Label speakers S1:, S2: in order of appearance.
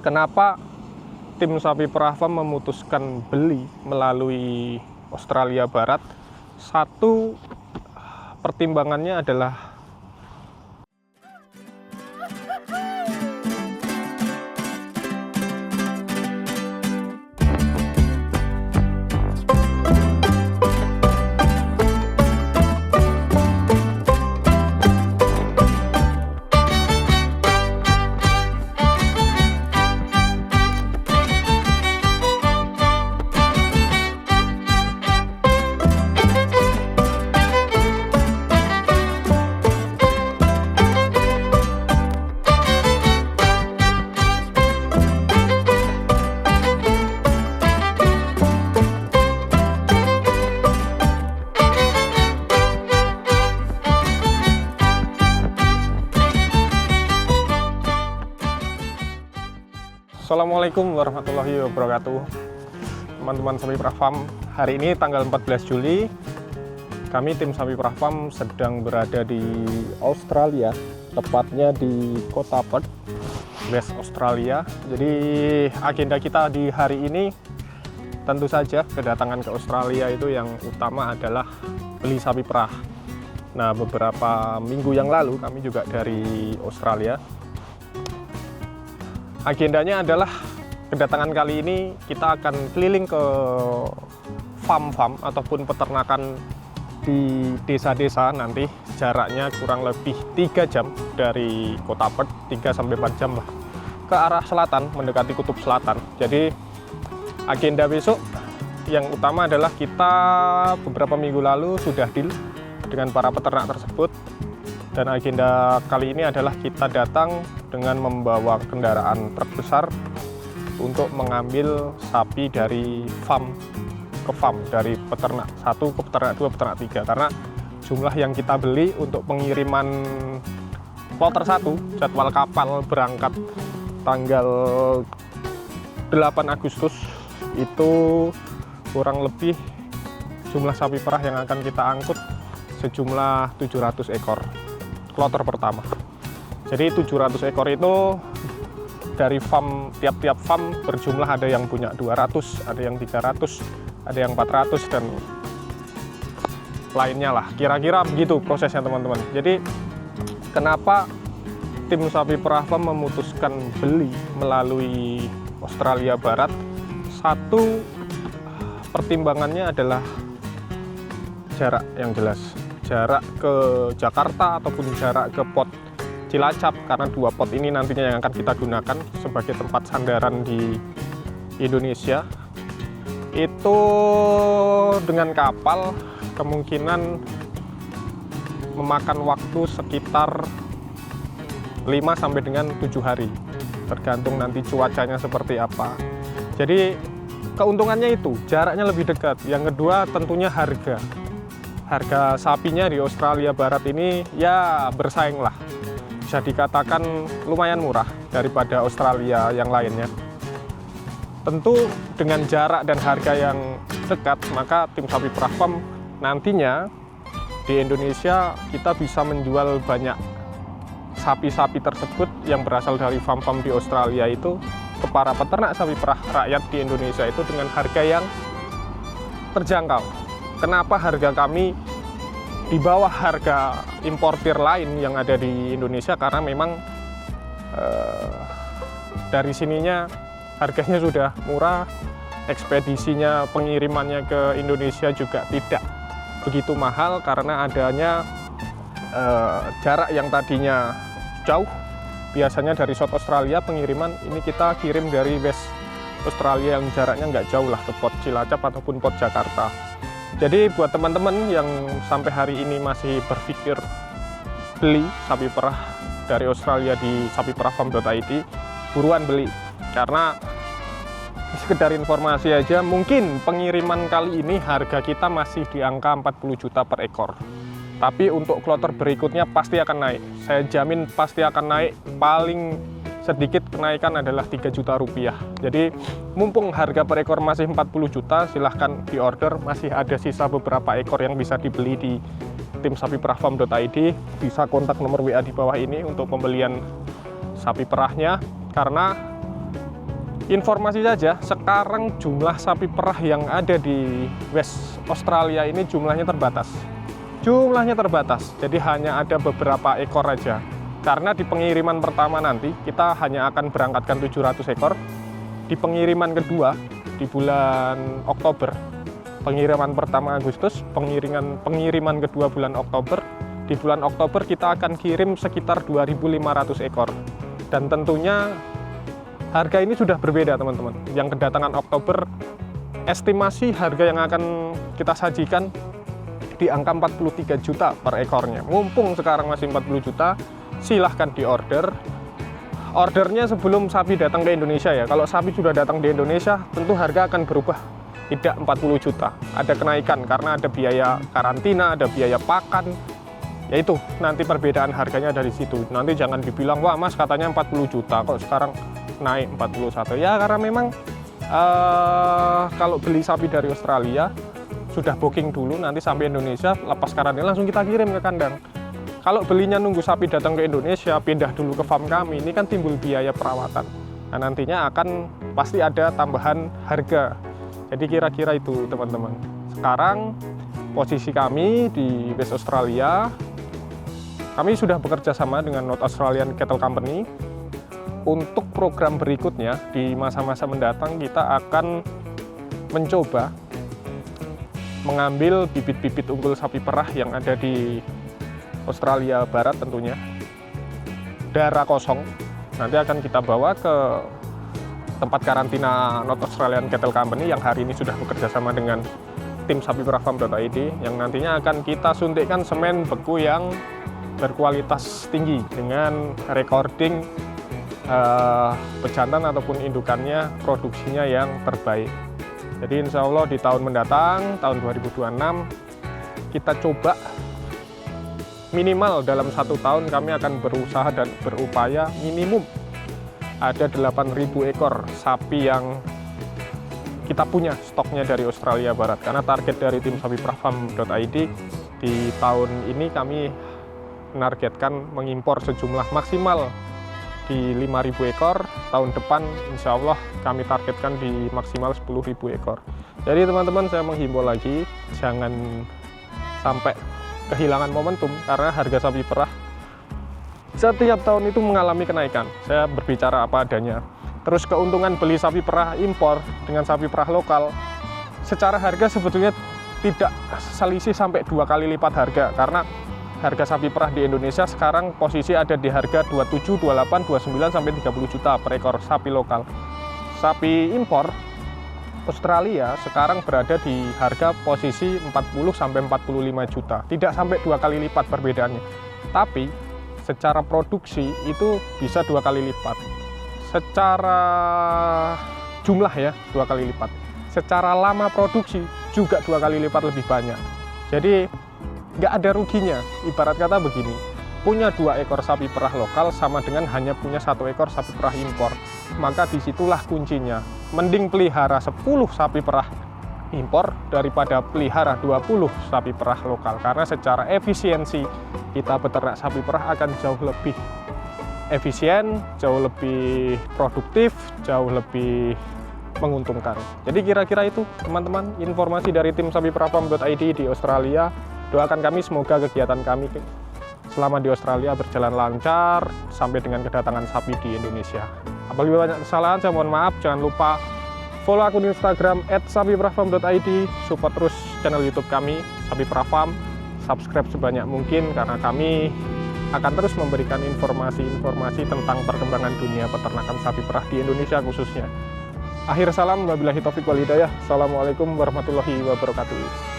S1: Kenapa tim Sapi Perah Farm memutuskan beli melalui Australia Barat? Satu, pertimbangannya adalah Assalamualaikum warahmatullahi wabarakatuh. Teman-teman Sapi Perah Farm, hari ini tanggal 14 Juli kami tim Sapi Perah Farm sedang berada di Australia, tepatnya di kota Perth, West Australia. Jadi agenda kita di hari ini tentu saja kedatangan ke Australia itu yang utama adalah beli sapi perah. Nah, beberapa minggu yang lalu kami juga dari Australia. Agendanya adalah kedatangan kali ini kita akan keliling ke farm-farm ataupun peternakan di desa-desa. Nanti jaraknya kurang lebih 3 jam dari kota Perth, 3-4 jam lah, ke arah selatan, mendekati kutub selatan. Jadi agenda besok yang utama adalah kita beberapa minggu lalu sudah deal dengan para peternak tersebut. Dan agenda kali ini adalah kita datang dengan membawa kendaraan truk besar untuk mengambil sapi dari farm ke farm, dari peternak 1 ke peternak 2, peternak 3. Karena jumlah yang kita beli untuk pengiriman kloter 1, jadwal kapal berangkat tanggal 8 Agustus itu kurang lebih jumlah sapi perah yang akan kita angkut sejumlah 700 ekor. Kloter pertama. Jadi 700 ekor itu dari farm, tiap-tiap farm berjumlah, ada yang punya 200, ada yang 300, ada yang 400 dan lainnya lah. Kira-kira begitu prosesnya teman-teman. Jadi kenapa tim Sapi Perah Farm memutuskan beli melalui Australia Barat? Satu, pertimbangannya adalah jarak yang jelas. Jarak ke Jakarta ataupun jarak ke Port Cilacap, karena 2 pot ini nantinya yang akan kita gunakan sebagai tempat sandaran di Indonesia. Itu dengan kapal kemungkinan memakan waktu sekitar 5 sampai dengan 7 hari, tergantung nanti cuacanya seperti apa. Jadi keuntungannya itu jaraknya lebih dekat. Yang kedua tentunya harga sapinya di Australia Barat ini ya bersaing lah, bisa dikatakan lumayan murah daripada Australia yang lainnya. Tentu dengan jarak dan harga yang dekat, maka tim Sapi Perah Farm nantinya di Indonesia kita bisa menjual banyak sapi-sapi tersebut yang berasal dari farm-farm di Australia itu ke para peternak sapi perah rakyat di Indonesia itu dengan harga yang terjangkau. Kenapa harga kami di bawah harga importir lain yang ada di Indonesia? Karena memang dari sininya harganya sudah murah, ekspedisinya, pengirimannya ke Indonesia juga tidak begitu mahal karena adanya jarak yang tadinya jauh. Biasanya dari South Australia pengiriman ini kita kirim dari West Australia yang jaraknya nggak jauh lah, ke Port Cilacap ataupun Port Jakarta. Jadi buat teman-teman yang sampai hari ini masih berpikir beli sapi perah dari Australia di sapiperahfarm.id, buruan beli. Karena sekedar informasi aja, mungkin pengiriman kali ini harga kita masih di angka 40 juta per ekor. Tapi untuk kloter berikutnya pasti akan naik. Saya jamin pasti akan naik, paling sedikit kenaikan adalah 3 juta rupiah. Jadi mumpung harga per ekor masih 40 juta, silahkan diorder. Masih ada sisa beberapa ekor yang bisa dibeli di tim sapiperahfarm.id. Bisa kontak nomor WA di bawah ini untuk pembelian sapi perahnya. Karena Informasi saja, sekarang jumlah sapi perah yang ada di West Australia ini jumlahnya terbatas. Jumlahnya terbatas, jadi hanya ada beberapa ekor aja. Karena di pengiriman pertama nanti kita hanya akan berangkatkan 700 ekor. Di pengiriman kedua di bulan Oktober, pengiriman pertama Agustus, pengiriman kedua bulan Oktober. Di bulan Oktober kita akan kirim sekitar 2.500 ekor. Dan tentunya harga ini sudah berbeda teman-teman. Yang kedatangan Oktober, estimasi harga yang akan kita sajikan di angka 43 juta per ekornya. Mumpung sekarang masih 40 juta, silahkan diorder. Ordernya sebelum sapi datang ke Indonesia ya. Kalau sapi sudah datang di Indonesia, tentu harga akan berubah. Tidak 40 juta. Ada kenaikan karena ada biaya karantina, ada biaya pakan. Yaitu nanti perbedaan harganya dari situ. Nanti jangan dibilang, wah mas katanya 40 juta, kok sekarang naik 41. Ya karena memang kalau beli sapi dari Australia sudah booking dulu, nanti sampai Indonesia lepas karantina langsung kita kirim ke kandang. Kalau belinya nunggu sapi datang ke Indonesia, pindah dulu ke farm kami, ini kan timbul biaya perawatan. Nah nantinya akan pasti ada tambahan harga. Jadi kira-kira itu teman-teman. Sekarang posisi kami di West Australia, kami sudah bekerja sama dengan North Australian Cattle Company. Untuk program berikutnya di masa-masa mendatang kita akan mencoba mengambil bibit-bibit unggul sapi perah yang ada di Australia Barat tentunya, darah kosong, nanti akan kita bawa ke tempat karantina North Australian Cattle Company yang hari ini sudah bekerja sama dengan tim sapiperahfarm.id, yang nantinya akan kita suntikkan semen beku yang berkualitas tinggi dengan recording pejantan ataupun indukannya produksinya yang terbaik. Jadi insya Allah di tahun mendatang, tahun 2026, kita coba minimal dalam 1 tahun kami akan berusaha dan berupaya minimum ada 8.000 ekor sapi yang kita punya stoknya dari Australia Barat. Karena target dari tim sapiperahfarm.id di tahun ini kami menargetkan mengimpor sejumlah maksimal di 5.000 ekor, tahun depan insya Allah kami targetkan di maksimal 10.000 ekor. Jadi teman-teman, saya menghimbau lagi, jangan sampai kehilangan momentum, karena harga sapi perah setiap tahun itu mengalami kenaikan. Saya berbicara apa adanya. Terus keuntungan beli sapi perah impor dengan sapi perah lokal, secara harga sebetulnya tidak selisih sampai 2 kali lipat harga, karena harga sapi perah di Indonesia sekarang posisi ada di harga 27, 28, 29 sampai 30 juta per ekor sapi lokal. Sapi impor Australia sekarang berada di harga posisi 40 sampai 45 juta. Tidak sampai 2 kali lipat perbedaannya. Tapi secara produksi itu bisa 2 kali lipat. Secara jumlah ya 2 kali lipat. Secara lama produksi juga 2 kali lipat lebih banyak. Jadi nggak ada ruginya. Ibarat kata begini, punya 2 ekor sapi perah lokal sama dengan hanya punya 1 ekor sapi perah impor. Maka disitulah kuncinya. Mending pelihara 10 sapi perah impor daripada pelihara 20 sapi perah lokal. Karena secara efisiensi kita beternak sapi perah akan jauh lebih efisien, jauh lebih produktif, jauh lebih menguntungkan. Jadi kira-kira itu teman-teman informasi dari tim sapiperahfarm.id di Australia. Doakan kami semoga kegiatan kami selama di Australia berjalan lancar sampai dengan kedatangan sapi di Indonesia. Apabila banyak kesalahan saya mohon maaf. Jangan lupa follow akun Instagram @sapiperahfarm.id, support terus channel YouTube kami Sapi Perah Farm, subscribe sebanyak mungkin karena kami akan terus memberikan informasi-informasi tentang perkembangan dunia peternakan sapi perah di Indonesia khususnya. Akhir salam, wabillahi taufiq wal hidayah. Assalamualaikum warahmatullahi wabarakatuh.